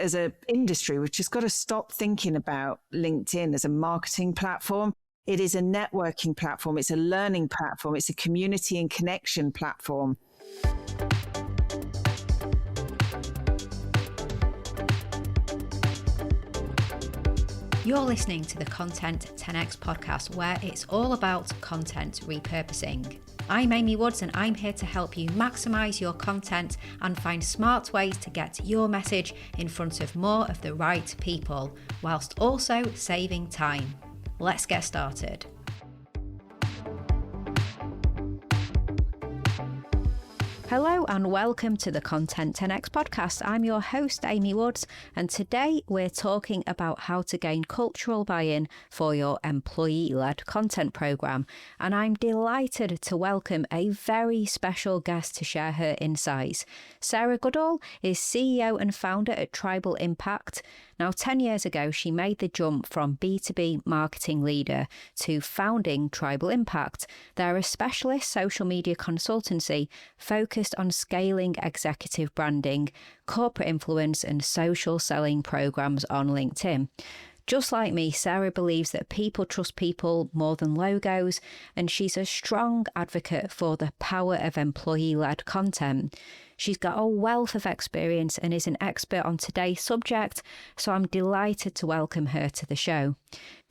a industry, we've just got to stop thinking about LinkedIn as a marketing platform. It is a networking platform. It's a learning platform. It's a community and connection platform. You're listening to the Content 10x podcast, where it's all about content repurposing. I'm Amy Woods, and I'm here to help you maximise your content and find smart ways to get your message in front of more of the right people, whilst also saving time. Let's get started. Hello and welcome to the Content 10x podcast. I'm your host, Amy Woods, and today we're talking about how to gain cultural buy-in for your employee-led content programme. And I'm delighted to welcome a very special guest to share her insights. Sarah Goodall is CEO and founder at Tribal Impact. Now, 10 years ago, she made the jump from B2B marketing leader to founding Tribal Impact. They're a specialist social media consultancy focused on scaling executive branding, corporate influence, and social selling programs on LinkedIn. Just like me, Sarah believes that people trust people more than logos, and she's a strong advocate for the power of employee-led content. She's got a wealth of experience and is an expert on today's subject, so I'm delighted to welcome her to the show.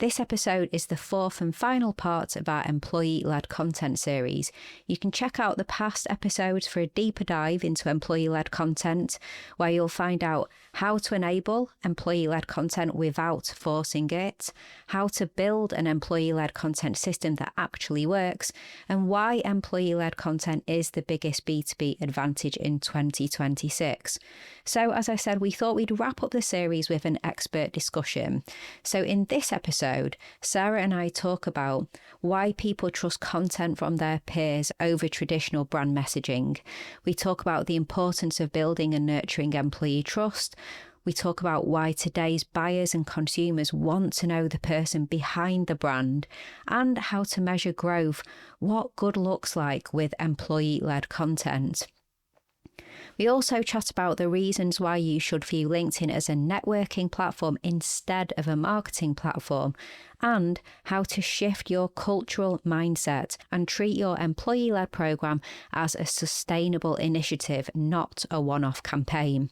This episode is the fourth and final part of our employee-led content series. You can check out the past episodes for a deeper dive into employee-led content, where you'll find out how to enable employee-led content without forcing it, how to build an employee-led content system that actually works, and why employee-led content is the biggest B2B advantage in 2026. So, as I said, we thought we'd wrap up the series with an expert discussion. So in this episode, Sarah and I talk about why people trust content from their peers over traditional brand messaging. We talk about the importance of building and nurturing employee trust. We talk about why today's buyers and consumers want to know the person behind the brand, and how to measure growth, what good looks like with employee-led content. We also chat about the reasons why you should view LinkedIn as a networking platform instead of a marketing platform, and how to shift your cultural mindset and treat your employee-led program as a sustainable initiative, not a one-off campaign.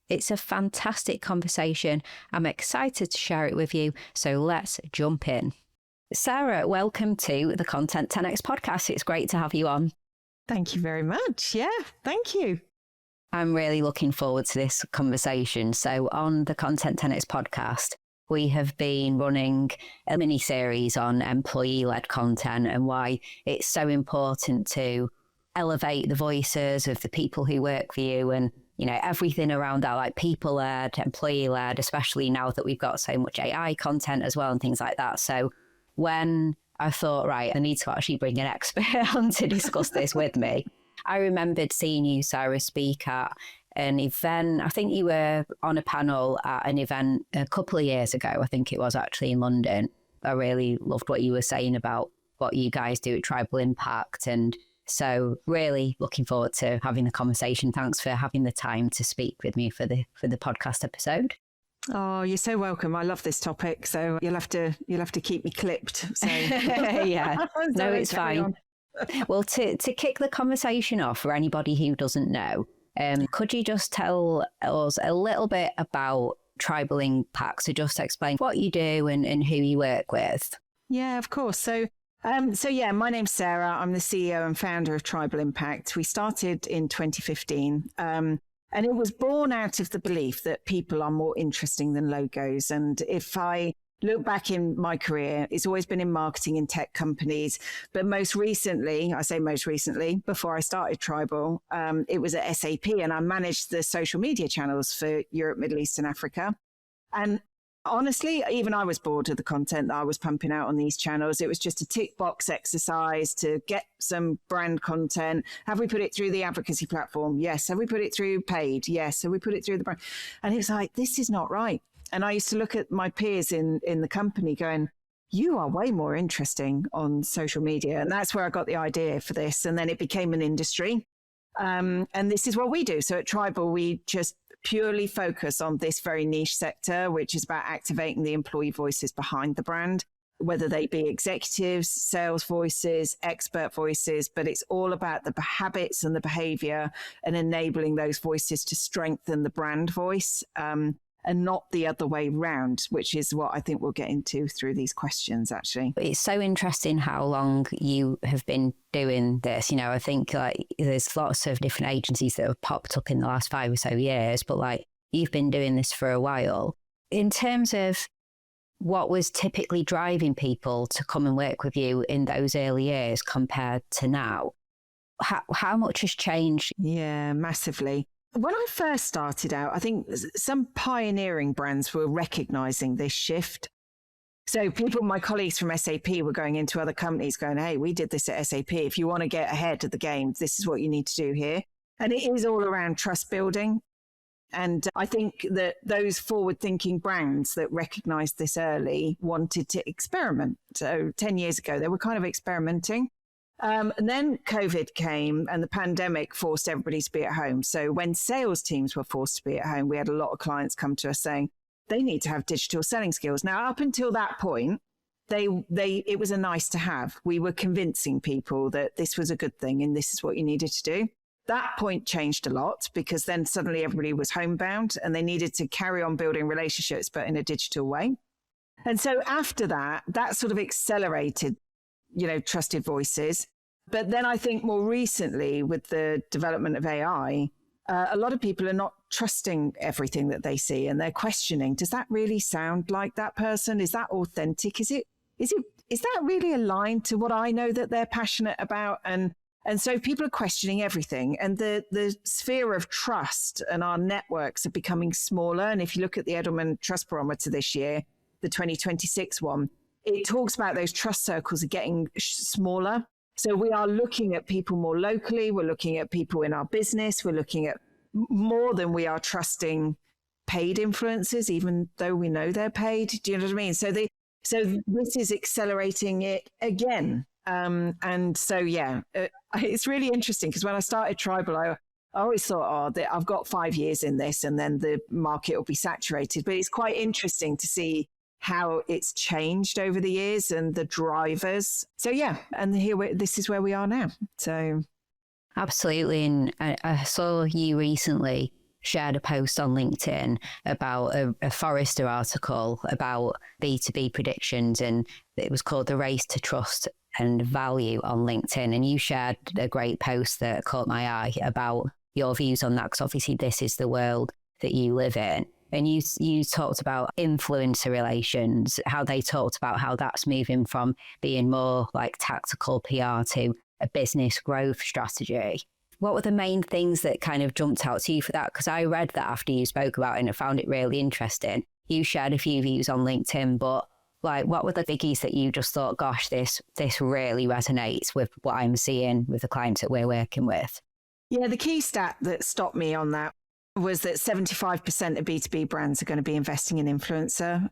It's a fantastic conversation. I'm excited to share it with you, so let's jump in. Sarah, welcome to the Content 10x podcast. It's great to have you on. Thank you very much. Yeah, thank you. I'm really looking forward to this conversation. So on the Content 10x podcast, we have been running a mini-series on employee-led content and why it's so important to elevate the voices of the people who work for you, and everything around that, like people-led, employee-led, especially now that we've got so much AI content as well and things like that. So when I thought, right, I need to actually bring an expert on to discuss this with me, I remembered seeing you, Sarah, speak at an event. I think you were on a panel at an event a couple of years ago. I think it was actually in London. I really loved what you were saying about what you guys do at Tribal Impact. And so really looking forward to having the conversation. Thanks for having the time to speak with me for the podcast episode. Oh, you're so welcome. I love this topic. So you'll have to keep me clipped. So yeah, no, it's fine. Well, to kick the conversation off for anybody who doesn't know, could you just tell us a little bit about Tribal Impact? So just explain what you do and who you work with. Yeah, of course. So my name's Sarah. I'm the CEO and founder of Tribal Impact. We started in 2015. And it was born out of the belief that people are more interesting than logos. And if I look back in my career, it's always been in marketing in tech companies. But most recently, before I started Tribal, it was at SAP, and I managed the social media channels for Europe, Middle East and Africa. And honestly, even I was bored of the content that I was pumping out on these channels. It was just a tick box exercise to get some brand content. Have we put it through the advocacy platform? Yes. Have we put it through paid? Yes. Have we put it through the brand? And it was like, this is not right. And I used to look at my peers in the company going, you are way more interesting on social media. And that's where I got the idea for this. And then it became an industry. And this is what we do. So at Tribal, we just purely focus on this very niche sector, which is about activating the employee voices behind the brand, whether they be executives, sales voices, expert voices, but it's all about the habits and the behavior and enabling those voices to strengthen the brand voice, and not the other way round, which is what I think we'll get into through these questions, actually. It's so interesting how long you have been doing this. I think there's lots of different agencies that have popped up in the last 5 or so years, but you've been doing this for a while. In terms of what was typically driving people to come and work with you in those early years compared to now, how much has changed? Yeah, massively. When I first started out, I think some pioneering brands were recognizing this shift. So my colleagues from SAP were going into other companies going, hey, we did this at SAP. If you want to get ahead of the game, this is what you need to do here. And it is all around trust building. And I think that those forward-thinking brands that recognized this early wanted to experiment. So 10 years ago, they were kind of experimenting. And then COVID came and the pandemic forced everybody to be at home. So when sales teams were forced to be at home, we had a lot of clients come to us saying they need to have digital selling skills. Now, up until that point, it was a nice to have. We were convincing people that this was a good thing and this is what you needed to do. That point changed a lot because then suddenly everybody was homebound and they needed to carry on building relationships, but in a digital way. And so after that, that sort of accelerated trusted voices. But then I think more recently with the development of AI, a lot of people are not trusting everything that they see and they're questioning, does that really sound like that person? Is that authentic? Is that really aligned to what I know that they're passionate about? And so people are questioning everything. And the sphere of trust and our networks are becoming smaller. And if you look at the Edelman Trust Barometer this year, the 2026 one, it talks about those trust circles are getting smaller. So we are looking at people more locally. We're looking at people in our business. We're looking at more than we are trusting paid influencers, even though we know they're paid. Do you know what I mean? So this is accelerating it again. And so, it's really interesting because when I started Tribal, I always thought, I've got 5 years in this and then the market will be saturated. But it's quite interesting to see how it's changed over the years and the drivers. So and this is where we are now. So absolutely. And I saw you recently shared a post on LinkedIn about a Forrester article about B2B predictions, and it was called The Race to Trust and Value on LinkedIn. And you shared a great post that caught my eye about your views on that, because obviously this is the world that you live in. And you talked about influencer relations, how they talked about how that's moving from being more like tactical PR to a business growth strategy. What were the main things that kind of jumped out to you for that? Because I read that after you spoke about it and I found it really interesting. You shared a few views on LinkedIn, but what were the biggies that you just thought, gosh, this really resonates with what I'm seeing with the clients that we're working with? Yeah, the key stat that stopped me on that was that 75% of B2B brands are going to be investing in influencer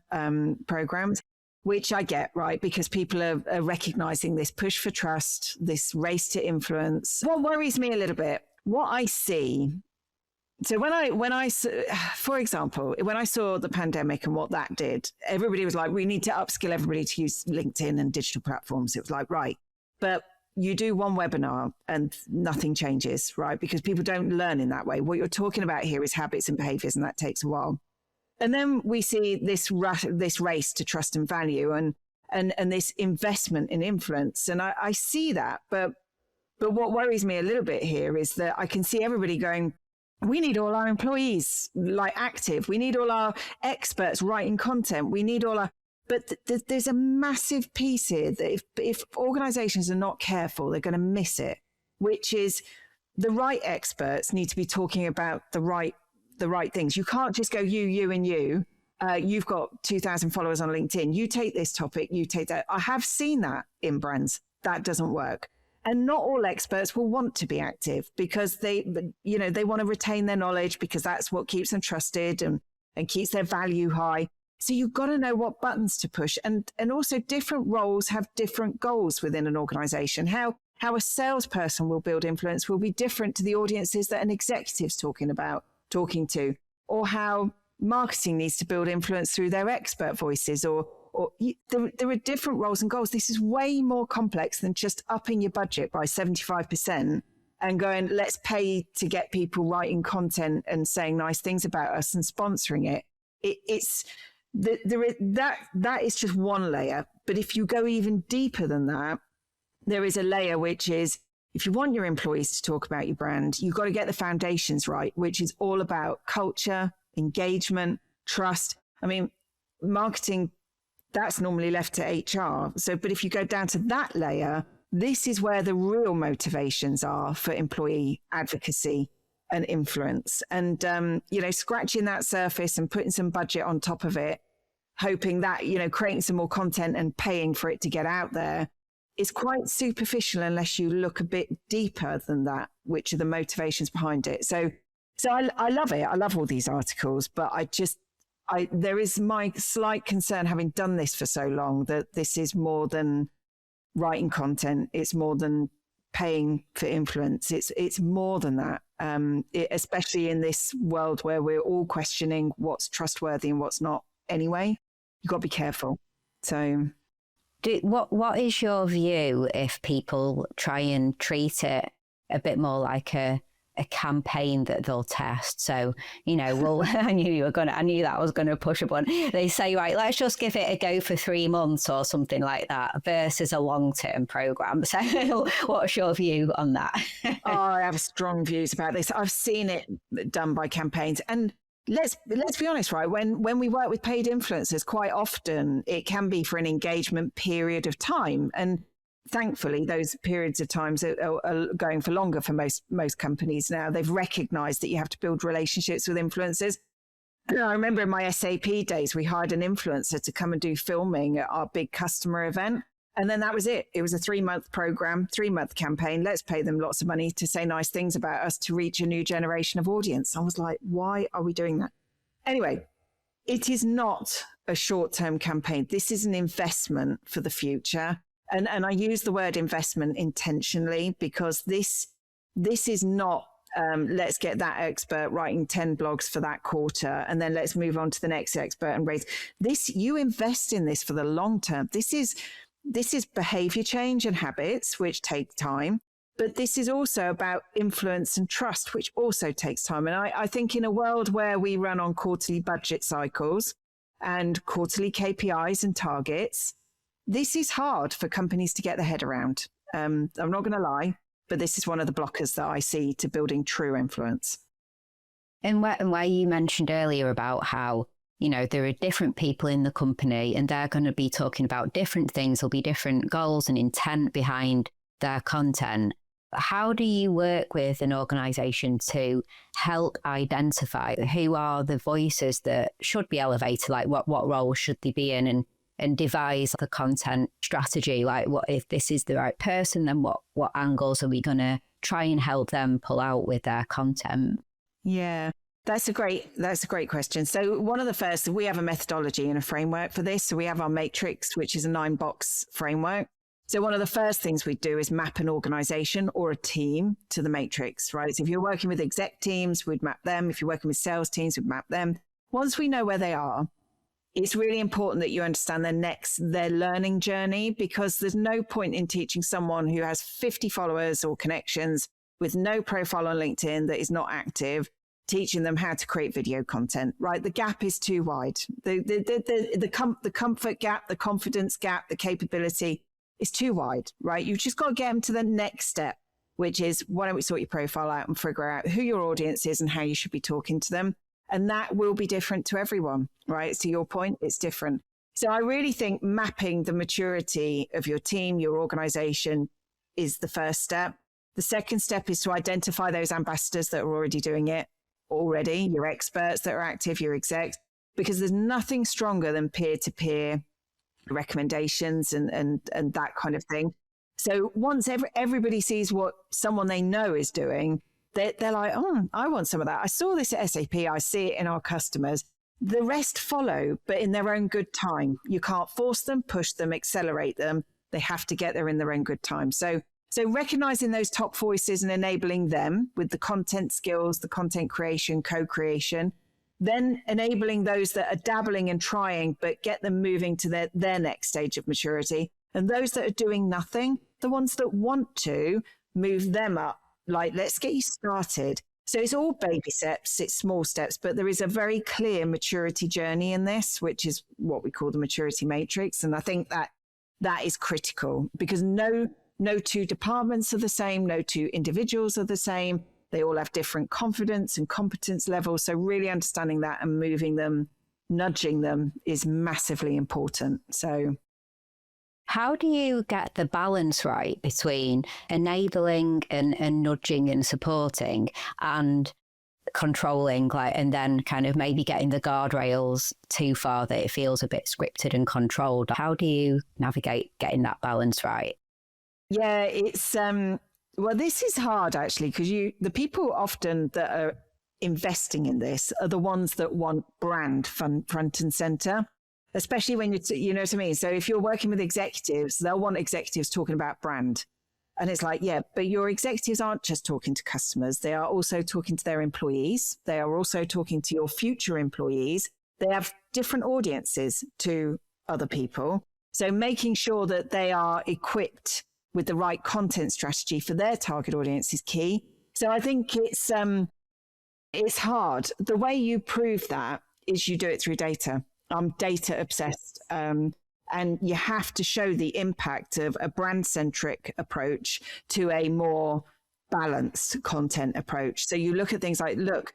programs, which I get, right? Because people are recognizing this push for trust, this race to influence. What worries me a little bit, what I see. So for example, when I saw the pandemic and what that did, everybody was like, we need to upskill everybody to use LinkedIn and digital platforms. It was like, right. But you do one webinar and nothing changes, right? Because people don't learn in that way. What you're talking about here is habits and behaviors, and that takes a while. And then we see this race to trust and value and this investment in influence. And I see that. But what worries me a little bit here is that I can see everybody going, we need all our employees active. We need all our experts writing content. We need all our... But there's a massive piece here that if organizations are not careful, they're going to miss it, which is the right experts need to be talking about the right things. You can't just go you, and you. You've got 2,000 followers on LinkedIn. You take this topic, you take that. I have seen that in brands. That doesn't work. And not all experts will want to be active because they want to retain their knowledge because that's what keeps them trusted and keeps their value high. So you've got to know what buttons to push. And also different roles have different goals within an organization. How a salesperson will build influence will be different to the audiences that an executive's talking to. or how marketing needs to build influence through their expert voices, there are different roles and goals. This is way more complex than just upping your budget by 75% and going, let's pay to get people writing content and saying nice things about us and sponsoring it. That is just one layer. But if you go even deeper than that, there is a layer which is, if you want your employees to talk about your brand, you've got to get the foundations right, which is all about culture, engagement, trust. I mean, marketing, that's normally left to HR. So, but if you go down to that layer, this is where the real motivations are for employee advocacy and influence. And, scratching that surface and putting some budget on top of it, hoping that, creating some more content and paying for it to get out there is quite superficial unless you look a bit deeper than that, which are the motivations behind it. So I love it. I love all these articles, but there is my slight concern, having done this for so long, that this is more than writing content. It's more than paying for influence. It's more than that, especially in this world where we're all questioning what's trustworthy and what's not anyway. You've got to be careful. So what is your view if people try and treat it a bit more like a campaign that they'll test? So, well, I knew that I was going to push a button. They say, right, let's just give it a go for 3 months or something like that versus a long-term program. So what's your view on that? I have strong views about this. I've seen it done by campaigns. And let's be honest, right? When we work with paid influencers, quite often it can be for an engagement period of time. And thankfully, those periods of times are going for longer for most companies now. They've recognized that you have to build relationships with influencers. I remember in my SAP days, we hired an influencer to come and do filming at our big customer event. And then that was it. It was a 3-month program, 3-month campaign. Let's pay them lots of money to say nice things about us to reach a new generation of audience. I was like, why are we doing that? Anyway, it is not a short-term campaign. This is an investment for the future. And I use the word investment intentionally because this is not, let's get that expert writing 10 blogs for that quarter, and then let's move on to the next expert and raise this. You invest in this for the long term. This is behavior change and habits, which take time. But this is also about influence and trust, which also takes time. And I think in a world where we run on quarterly budget cycles and quarterly KPIs and targets, this is hard for companies to get their head around. I'm not going to lie, but this is one of the blockers that I see to building true influence. And where you mentioned earlier about how, there are different people in the company and they're going to be talking about different things. There'll be different goals and intent behind their content. How do you work with an organisation to help identify who are the voices that should be elevated, like what role should they be in, and devise the content strategy? Like, what if this is the right person, then what angles are we going to try and help them pull out with their content? Yeah, that's a great question. So one of the first, we have a methodology and a framework for this. So we have our matrix, which is a 9-box framework. So one of the first things we do is map an organization or a team to the matrix, right? So if you're working with exec teams, we'd map them. If you're working with sales teams, we'd map them. Once we know where they are, it's really important that you understand their learning journey, because there's no point in teaching someone who has 50 followers or connections with no profile on LinkedIn that is not active, teaching them how to create video content, right? The gap is too wide. The comfort gap, the confidence gap, the capability is too wide, right? You've just got to get them to the next step, which is, why don't we sort your profile out and figure out who your audience is and how you should be talking to them. And that will be different to everyone, right? To your point, it's different. So I really think mapping the maturity of your team, your organization, is the first step. The second step is to identify those ambassadors that are already doing it already, your experts that are active, your execs, because there's nothing stronger than peer-to-peer recommendations and that kind of thing. So once everybody sees what someone they know is doing, they're like, oh, I want some of that. I saw this at SAP. I see it in our customers. The rest follow, but in their own good time. You can't force them, push them, accelerate them. They have to get there in their own good time. So recognizing those top voices and enabling them with the content skills, the content creation, co-creation, then enabling those that are dabbling and trying, but get them moving to their next stage of maturity. And those that are doing nothing, the ones that want to, move them up. Like, let's get you started. So it's all baby steps, it's small steps, but there is a very clear maturity journey in this, which is what we call the maturity matrix. And I think that is critical, because no two departments are the same, no two individuals are the same. They all have different confidence and competence levels. So really understanding that and moving them, nudging them is massively important. So how do you get the balance right between enabling and nudging and supporting and controlling, like, and then kind of maybe getting the guardrails too far that it feels a bit scripted and controlled? How do you navigate getting that balance right? Yeah, it's well, this is hard actually, because the people often that are investing in this are the ones that want brand front and center, especially when you know what I mean. So if you're working with executives, they'll want executives talking about brand. And it's like, yeah, but your executives aren't just talking to customers. They are also talking to their employees. They are also talking to your future employees. They have different audiences to other people. So making sure that they are equipped with the right content strategy for their target audience is key. So I think it's hard. The way you prove that is you do it through data. I'm data obsessed. And you have to show the impact of a brand-centric approach to a more balanced content approach. So you look at things like, look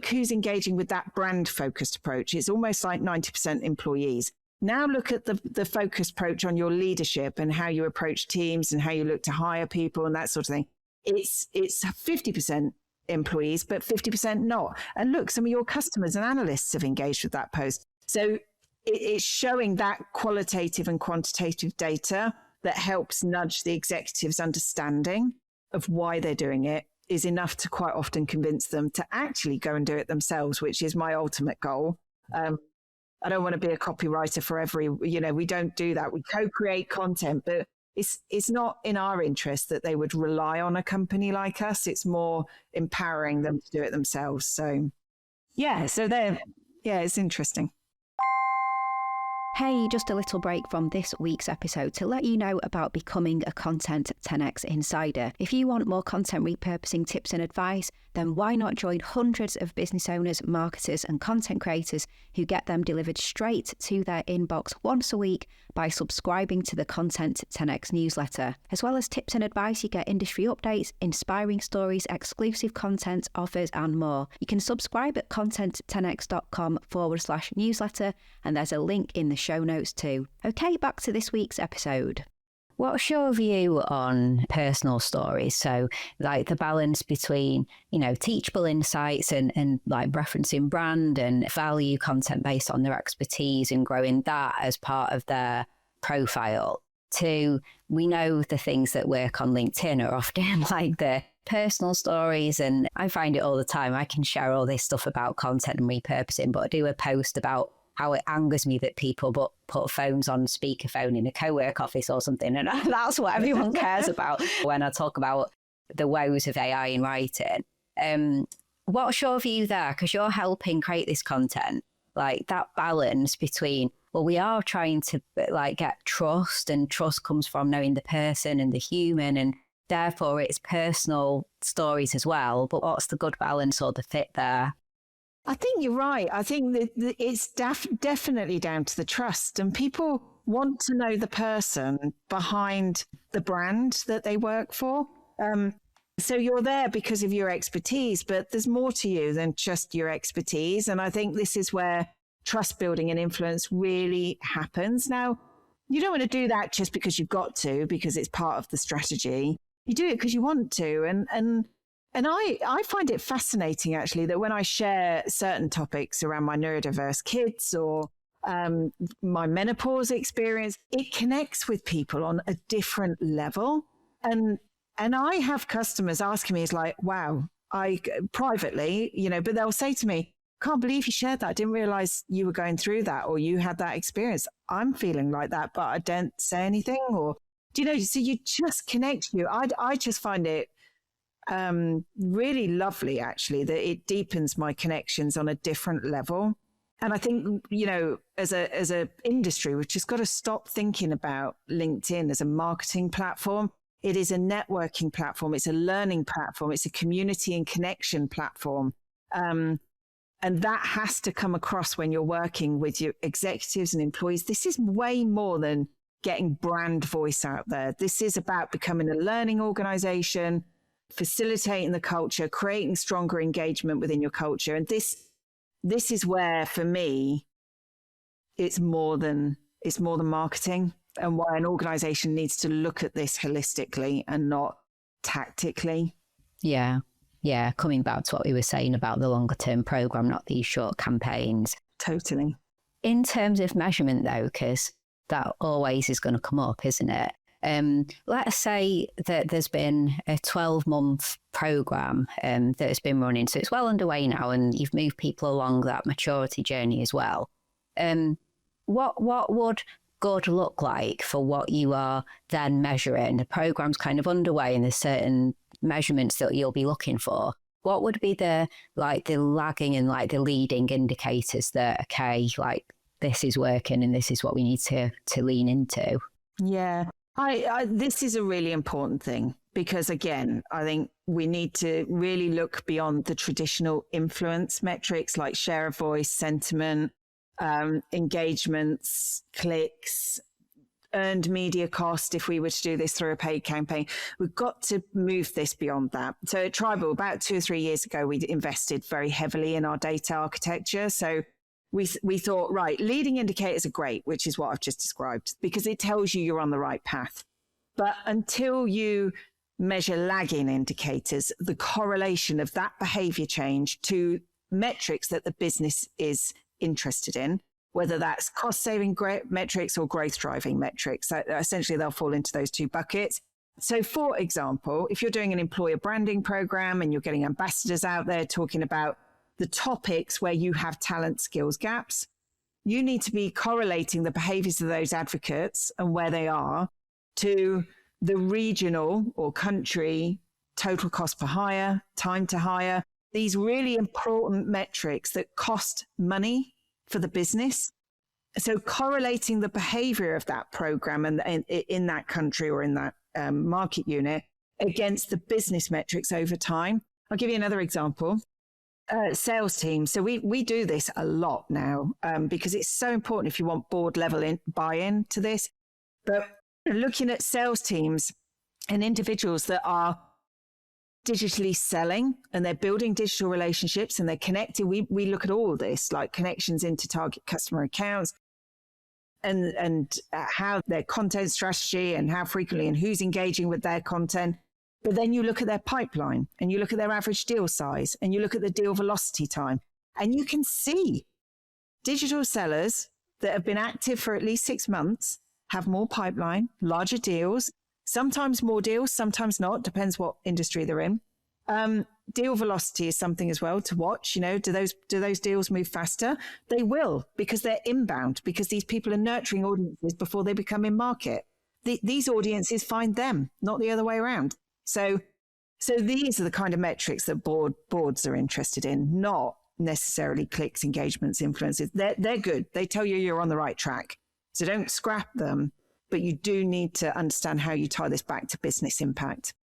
who's engaging with that brand-focused approach. It's almost like 90% employees. Now look at the focused approach on your leadership and how you approach teams and how you look to hire people and that sort of thing. It's 50% employees, but 50% not. And look, some of your customers and analysts have engaged with that post. So it's showing that qualitative and quantitative data that helps nudge the executives' understanding of why they're doing it is enough to quite often convince them to actually go and do it themselves, which is my ultimate goal. I don't want to be a copywriter for we don't do that. We co-create content, but it's not in our interest that they would rely on a company like us. It's more empowering them to do it themselves. So it's interesting. Hey, just a little break from this week's episode to let you know about becoming a Content 10x Insider. If you want more content repurposing tips and advice, then why not join hundreds of business owners, marketers and content creators who get them delivered straight to their inbox once a week by subscribing to the Content 10x newsletter. As well as tips and advice, you get industry updates, inspiring stories, exclusive content, offers and more. You can subscribe at content10x.com/newsletter and there's a link in the show notes too. Okay, back to this week's episode. What's your view on personal stories? So like the balance between, teachable insights and like referencing brand and value content based on their expertise and growing that as part of their profile, to we know the things that work on LinkedIn are often like the personal stories. And I find it all the time. I can share all this stuff about content and repurposing, but I do a post about how it angers me that people put phones on speakerphone in a co-work office or something. And that's what everyone cares about when I talk about the woes of AI in writing. What's your view there? Because you're helping create this content, like that balance between, well, we are trying to like get trust, and trust comes from knowing the person and the human, and therefore it's personal stories as well. But what's the good balance or the fit there? I think you're right. I think that it's definitely down to the trust, and people want to know the person behind the brand that they work for. So you're there because of your expertise, but there's more to you than just your expertise. And I think this is where trust building and influence really happens. Now, you don't want to do that just because you've got to, because it's part of the strategy. You do it because you want to. And I find it fascinating, actually, that when I share certain topics around my neurodiverse kids or my menopause experience, it connects with people on a different level. And I have customers asking me, it's like, wow, privately, but they'll say to me, can't believe you shared that. I didn't realize you were going through that or you had that experience. I'm feeling like that, but I don't say anything. Or, so you just connect you. I just find it really lovely, actually, that it deepens my connections on a different level. And I think, as a industry, we've just got to stop thinking about LinkedIn as a marketing platform. It is a networking platform. It's a learning platform. It's a community and connection platform. And that has to come across when you're working with your executives and employees. This is way more than getting brand voice out there. This is about becoming a learning organization, facilitating the culture, creating stronger engagement within your culture. And this is where, for me, it's more than marketing, and why an organization needs to look at this holistically and not tactically. Yeah. Yeah. Coming back to what we were saying about the longer term program, not these short campaigns. Totally. In terms of measurement, though, because that always is going to come up, isn't it? Let's say that there's been a 12-month program that has been running. So it's well underway now, and you've moved people along that maturity journey as well. What would good look like for what you are then measuring? The program's kind of underway and there's certain measurements that you'll be looking for. What would be the lagging and the leading indicators that, okay, this is working and this is what we need to lean into? Yeah. This is a really important thing because, again, I think we need to really look beyond the traditional influence metrics like share of voice, sentiment, engagements, clicks, earned media cost. If we were to do this through a paid campaign, we've got to move this beyond that. So at Tribal, about 2 or 3 years ago, we invested very heavily in our data architecture. So we thought, right, leading indicators are great, which is what I've just described, because it tells you you're on the right path. But until you measure lagging indicators, the correlation of that behavior change to metrics that the business is interested in, whether that's cost-saving metrics or growth-driving metrics, essentially they'll fall into those 2 buckets. So, for example, if you're doing an employer branding program and you're getting ambassadors out there talking about the topics where you have talent skills gaps, you need to be correlating the behaviors of those advocates and where they are to the regional or country total cost per hire, time to hire, these really important metrics that cost money for the business. So correlating the behavior of that program and in that country or in that market unit against the business metrics over time. I'll give you another example. Sales team. So we do this a lot now because it's so important if you want board level buy-in to this. But looking at sales teams and individuals that are digitally selling and they're building digital relationships and they're connecting, we look at all this, like connections into target customer accounts and how their content strategy and how frequently and who's engaging with their content. But then you look at their pipeline and you look at their average deal size and you look at the deal velocity time, and you can see digital sellers that have been active for at least 6 months have more pipeline, larger deals, sometimes more deals, sometimes not, depends what industry they're in. Deal velocity is something as well to watch. Do those deals move faster? They will, because they're inbound, because these people are nurturing audiences before they become in market. These audiences find them, not the other way around. So these are the kind of metrics that boards are interested in, not necessarily clicks, engagements, influences. They're good. They tell you you're on the right track. So don't scrap them, but you do need to understand how you tie this back to business impact.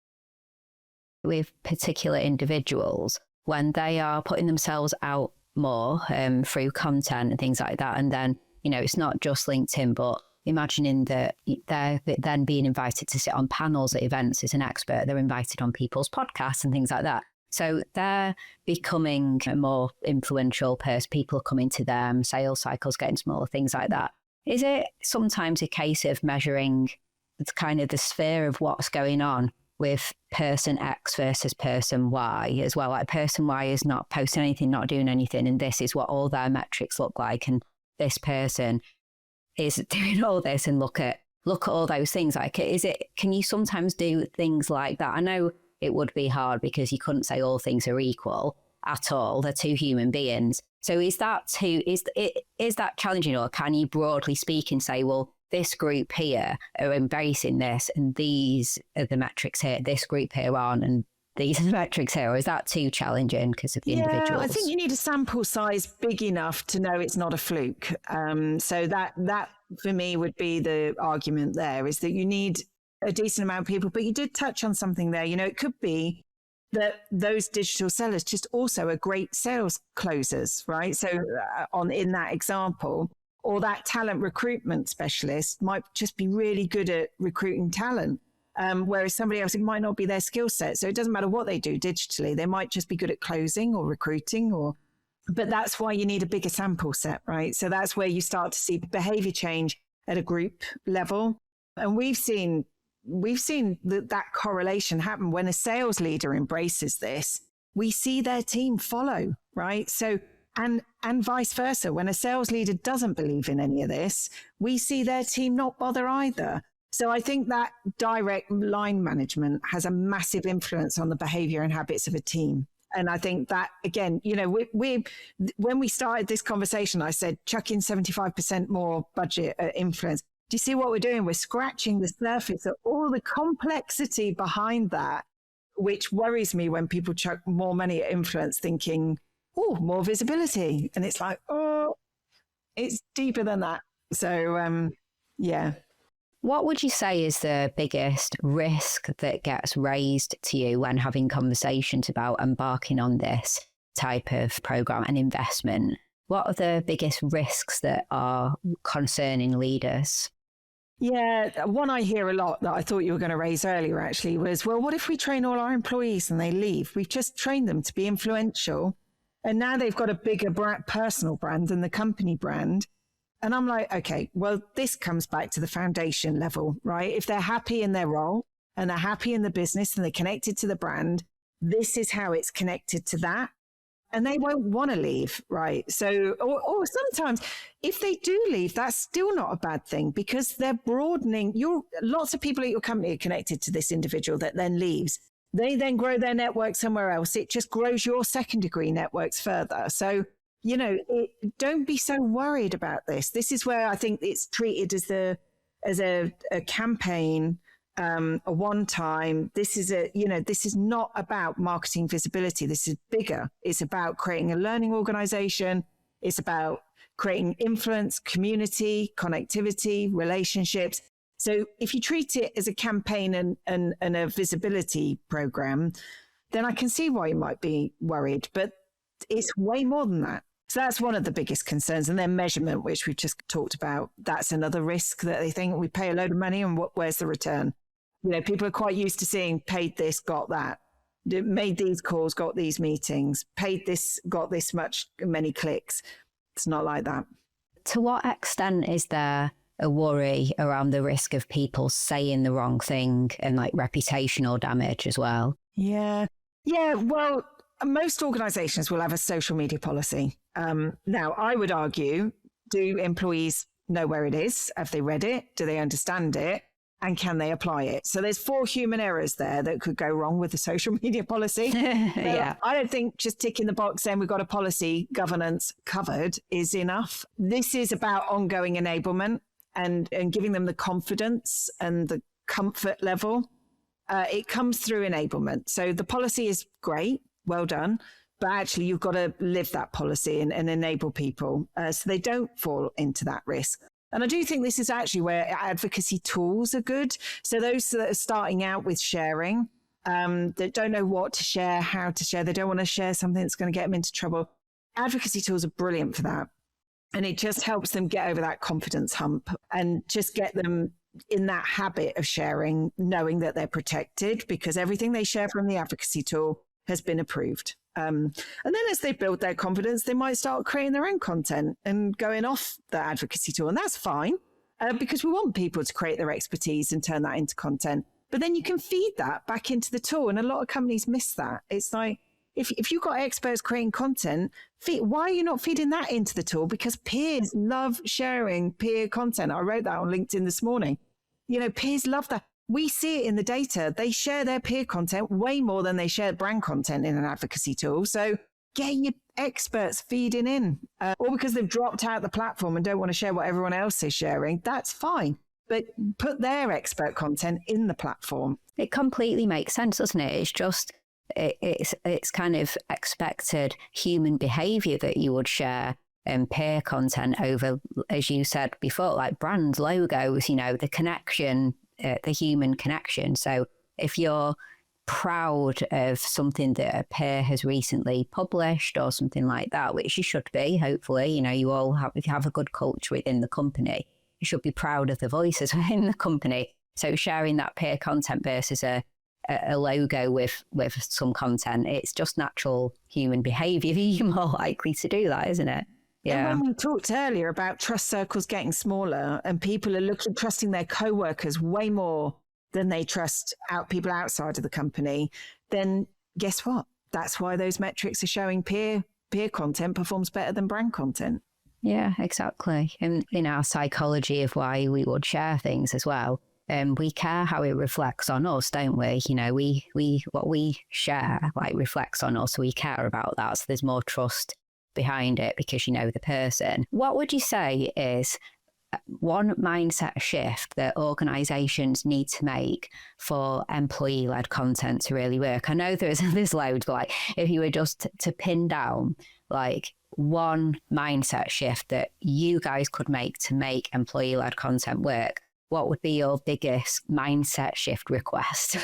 With particular individuals, when they are putting themselves out more through content and things like that, and then, it's not just LinkedIn, but imagining that they're then being invited to sit on panels at events as an expert, they're invited on people's podcasts and things like that. So they're becoming a more influential person, people are coming to them, sales cycles getting smaller, things like that. Is it sometimes a case of measuring kind of the sphere of what's going on with person X versus person Y as well? Like person Y is not posting anything, not doing anything, and this is what all their metrics look like, and this person is doing all this, and look at all those things. Like, can you sometimes do things like that? I know it would be hard because you couldn't say all things are equal at all. They're 2 human beings. So is that challenging, or can you broadly speaking say, well, this group here are embracing this and these are the metrics here, this group here aren't, and these metrics here, or is that too challenging because of the individuals? I think you need a sample size big enough to know it's not a fluke. So that for me would be the argument there, is that you need a decent amount of people. But you did touch on something there. It could be that those digital sellers just also are great sales closers, right? So in that example, or that talent recruitment specialist might just be really good at recruiting talent. Whereas somebody else, it might not be their skill set. So it doesn't matter what they do digitally. They might just be good at closing or recruiting, but that's why you need a bigger sample set, right? So that's where you start to see behavior change at a group level. And we've seen that correlation happen when a sales leader embraces this. We see their team follow, right? So, and vice versa. When a sales leader doesn't believe in any of this, we see their team not bother either. So I think that direct line management has a massive influence on the behavior and habits of a team. And I think that, again, when we started this conversation, I said, chuck in 75% more budget influence. Do you see what we're doing? We're scratching the surface of all the complexity behind that, which worries me when people chuck more money at influence thinking, oh, more visibility. And it's like, oh, it's deeper than that. So, yeah. What would you say is the biggest risk that gets raised to you when having conversations about embarking on this type of program and investment? What are the biggest risks that are concerning leaders? Yeah, one I hear a lot that I thought you were going to raise earlier actually was, well, what if we train all our employees and they leave? We've just trained them to be influential, and now they've got a bigger personal brand than the company brand. And I'm like, okay, well, this comes back to the foundation level, right? If they're happy in their role and they're happy in the business and they're connected to the brand, this is how it's connected to that. And they won't want to leave, right? So, or sometimes if they do leave, that's still not a bad thing because they're broadening. Lots of people at your company are connected to this individual that then leaves. They then grow their network somewhere else. It just grows your second degree networks further. So, don't be so worried about this. This is where I think it's treated as a campaign, a one time. This is not about marketing visibility. This is bigger. It's about creating a learning organization. It's about creating influence, community, connectivity, relationships. So if you treat it as a campaign and a visibility program, then I can see why you might be worried, but it's way more than that. So that's one of the biggest concerns. And then measurement, which we've just talked about, that's another risk that they think we pay a load of money and where's the return? People are quite used to seeing paid this, got that, made these calls, got these meetings, paid this, got this many clicks. It's not like that. To what extent is there a worry around the risk of people saying the wrong thing and like reputational damage as well? Yeah. Well, most organizations will have a social media policy. Now, I would argue, do employees know where it is? Have they read it? Do they understand it? And can they apply it? So there's 4 human errors there that could go wrong with the social media policy. Yeah. I don't think just ticking the box saying we've got a policy governance covered is enough. This is about ongoing enablement and giving them the confidence and the comfort level. It comes through enablement. So the policy is great. Well done. But actually, you've got to live that policy and enable people so they don't fall into that risk. And I do think this is actually where advocacy tools are good. So those that are starting out with sharing, that don't know what to share, how to share, they don't want to share something that's going to get them into trouble. Advocacy tools are brilliant for that. And it just helps them get over that confidence hump and just get them in that habit of sharing, knowing that they're protected because everything they share from the advocacy tool has been approved. And then as they build their confidence, they might start creating their own content and going off the advocacy tool. And that's fine because we want people to create their expertise and turn that into content. But then you can feed that back into the tool. And a lot of companies miss that. It's like, if you've got experts creating content, why are you not feeding that into the tool? Because peers love sharing peer content. I wrote that on LinkedIn this morning. Peers love that. We see it in the data. They share their peer content way more than they share brand content in an advocacy tool. So get your experts feeding in. Or because they've dropped out the platform and don't want to share what everyone else is sharing, that's fine. But put their expert content in the platform. It completely makes sense, doesn't it? It's just it's kind of expected human behavior that you would share peer content over, as you said before, like brand logos, the connection, the human connection. So if you're proud of something that a peer has recently published or something like that, which you should be, hopefully, you all have, if you have a good culture within the company, you should be proud of the voices within the company. So sharing that peer content versus a logo with some content, it's just natural human behavior. You're more likely to do that, isn't it? Yeah. And when we talked earlier about trust circles getting smaller and people are trusting their co-workers way more than they trust people outside of the company, then guess what? That's why those metrics are showing peer content performs better than brand content. Yeah, exactly. And in our psychology of why we would share things as well, we care how it reflects on us, don't we? We what we share reflects on us, so we care about that. So there's more trust behind it because you know the person. What would you say is one mindset shift that organisations need to make for employee-led content to really work? I know there's loads, but if you were just to pin down one mindset shift that you guys could make to make employee-led content work, what would be your biggest mindset shift request?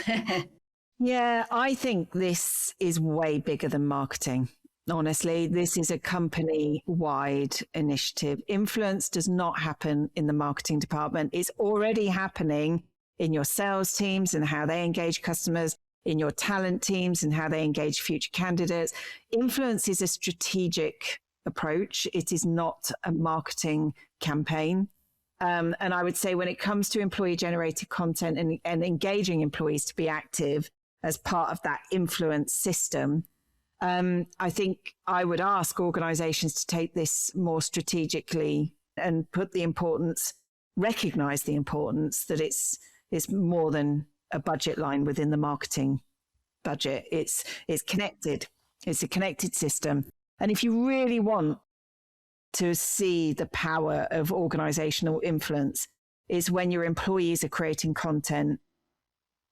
Yeah, I think this is way bigger than marketing. Honestly, this is a company-wide initiative. Influence does not happen in the marketing department. It's already happening in your sales teams and how they engage customers, in your talent teams and how they engage future candidates. Influence is a strategic approach. It is not a marketing campaign. And I would say when it comes to employee-generated content and engaging employees to be active as part of that influence system, I think I would ask organizations to take this more strategically and recognize the importance that it's more than a budget line within the marketing budget. It's connected. It's a connected system. And if you really want to see the power of organizational influence, is when your employees are creating content,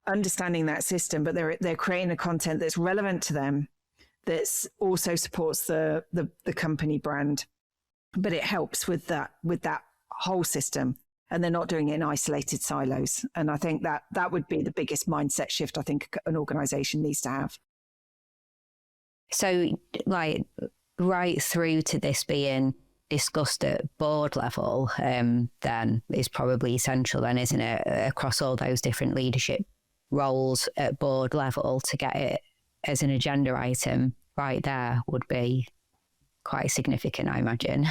understanding that system, but they're creating a content that's relevant to them, that also supports the company brand, but it helps with that whole system, and they're not doing it in isolated silos. And I think that would be the biggest mindset shift I think an organization needs to have. So right through to this being discussed at board level, then is probably essential then, isn't it, across all those different leadership roles at board level, to get it as an agenda item right there would be quite significant, I imagine.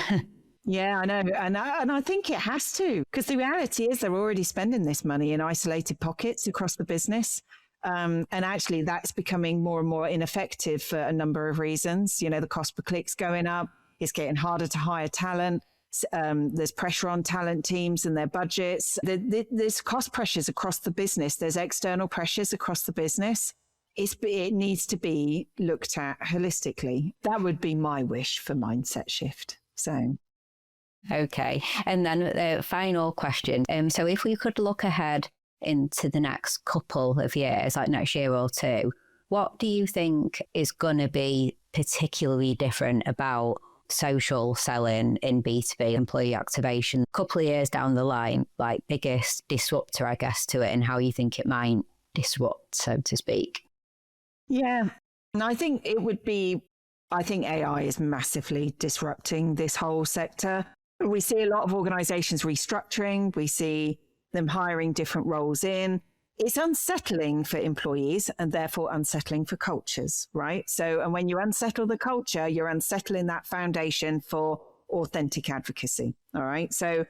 Yeah, I know. And I think it has to, because the reality is they're already spending this money in isolated pockets across the business. And actually that's becoming more and more ineffective for a number of reasons. The cost per click's going up. It's getting harder to hire talent. There's pressure on talent teams and their budgets. There's cost pressures across the business. There's external pressures across the business. It needs to be looked at holistically. That would be my wish for mindset shift. So, okay. And then the final question. So if we could look ahead into the next couple of years, like next year or two, what do you think is going to be particularly different about social selling in B2B employee activation a couple of years down the line, biggest disruptor, I guess, to it, and how you think it might disrupt, so to speak? Yeah, and I think AI is massively disrupting this whole sector. We see a lot of organizations restructuring. We see them hiring different roles in. It's unsettling for employees and therefore unsettling for cultures, right? So, and when you unsettle the culture, you're unsettling that foundation for authentic advocacy, all right? So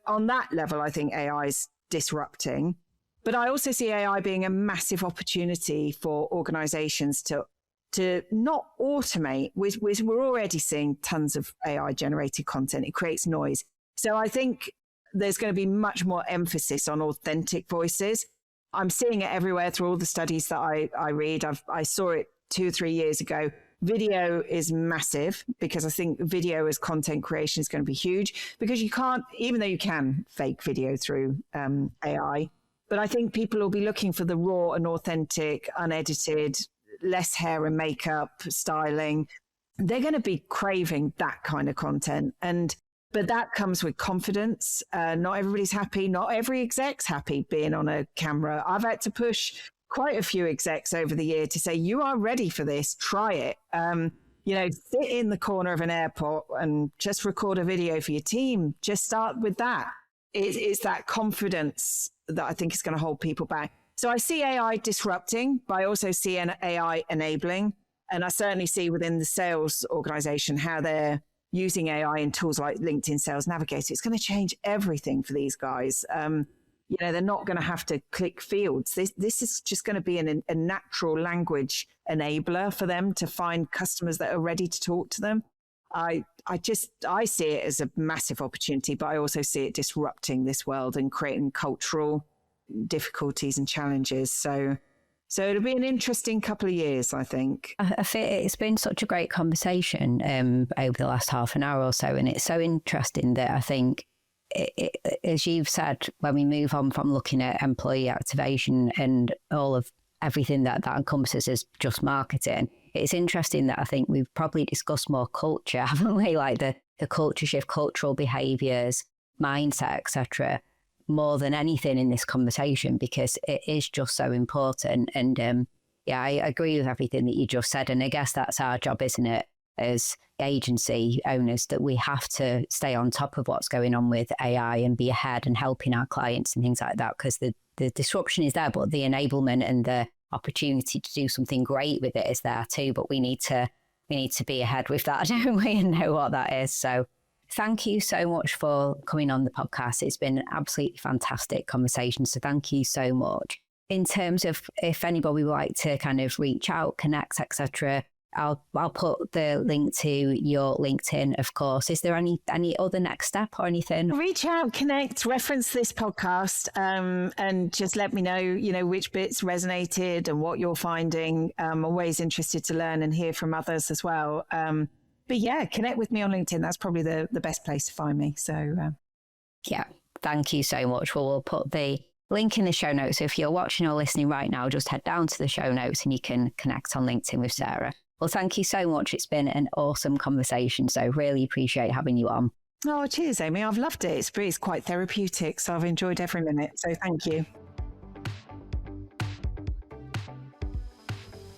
on that level, I think AI is disrupting. But I also see AI being a massive opportunity for organizations to not automate. We're already seeing tons of AI generated content. It creates noise. So I think there's going to be much more emphasis on authentic voices. I'm seeing it everywhere through all the studies that I read. I saw it 2 or 3 years ago. Video is massive, because I think video as content creation is going to be huge, because you can't, even though you can fake video through AI, but I think people will be looking for the raw and authentic, unedited, less hair and makeup, styling. They're going to be craving that kind of content. But that comes with confidence. Not everybody's happy. Not every exec's happy being on a camera. I've had to push quite a few execs over the year to say, you are ready for this. Try it. Sit in the corner of an airport and just record a video for your team. Just start with that. It's that confidence that I think is going to hold people back. So I see AI disrupting, but I also see an AI enabling. And I certainly see within the sales organization how they're using AI in tools like LinkedIn Sales Navigator. It's going to change everything for these guys. They're not going to have to click fields. This is just going to be a natural language enabler for them to find customers that are ready to talk to them. I see it as a massive opportunity, but I also see it disrupting this world and creating cultural difficulties and challenges. So it'll be an interesting couple of years, I think. I think it's been such a great conversation over the last half an hour or so. And it's so interesting that I think, as you've said, when we move on from looking at employee activation and all of everything that encompasses as just marketing, it's interesting that I think we've probably discussed more culture, haven't we? Like the culture shift, cultural behaviours, mindset, etc., more than anything in this conversation, because it is just so important. And I agree with everything that you just said. And I guess that's our job, isn't it, as agency owners, that we have to stay on top of what's going on with AI and be ahead and helping our clients and things like that, because the disruption is there, but the enablement and the opportunity to do something great with it is there too. But we need to be ahead with that, don't we, and know what that is. So thank you so much for coming on the podcast. It's been an absolutely fantastic conversation. So thank you so much. In terms of if anybody would like to kind of reach out, connect, etc., I'll put the link to your LinkedIn, of course. Is there any other next step or anything? Reach out, connect, reference this podcast, and just let me know, which bits resonated and what you're finding. I'm always interested to learn and hear from others as well. But yeah, connect with me on LinkedIn. That's probably the best place to find me. So yeah, thank you so much. Well, we'll put the link in the show notes. So if you're watching or listening right now, just head down to the show notes and you can connect on LinkedIn with Sarah. Well, thank you so much. It's been an awesome conversation. So really appreciate having you on. Oh, cheers, Amy. I've loved it. It's quite therapeutic. So I've enjoyed every minute. So thank you.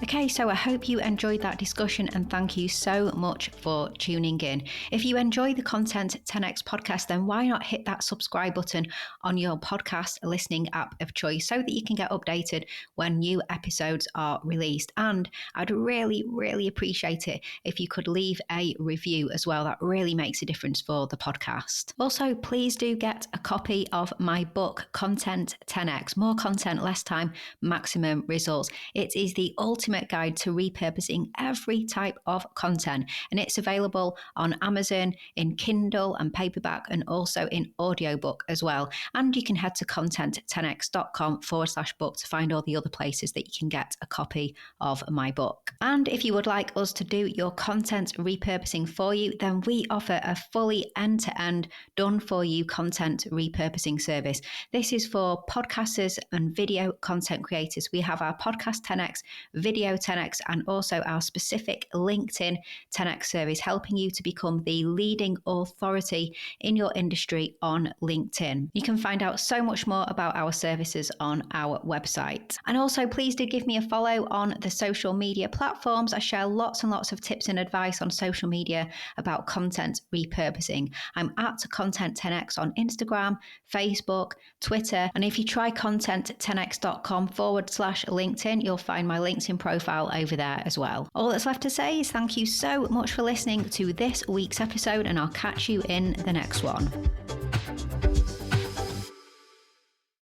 Okay, so I hope you enjoyed that discussion and thank you so much for tuning in. If you enjoy the Content 10X podcast, then why not hit that subscribe button on your podcast listening app of choice so that you can get updated when new episodes are released. And I'd really, really appreciate it if you could leave a review as well. That really makes a difference for the podcast. Also, please do get a copy of my book, Content 10X, More Content, Less Time, Maximum Results. It is the ultimate guide to repurposing every type of content, and it's available on Amazon in Kindle and paperback and also in audiobook as well. And you can head to content10x.com/book to find all the other places that you can get a copy of my book. And if you would like us to do your content repurposing for you, then we offer a fully end-to-end done for you content repurposing service. This is for podcasters and video content creators. We have our Podcast 10X, Video 10X, and also our specific LinkedIn 10X service, helping you to become the leading authority in your industry on LinkedIn. You can find out so much more about our services on our website. And also, please do give me a follow on the social media platforms. I share lots and lots of tips and advice on social media about content repurposing. I'm at Content 10X on Instagram, Facebook, Twitter. And if you try content10x.com/LinkedIn, you'll find my LinkedIn profile over there as well. All that's left to say is thank you so much for listening to this week's episode, and I'll catch you in the next one.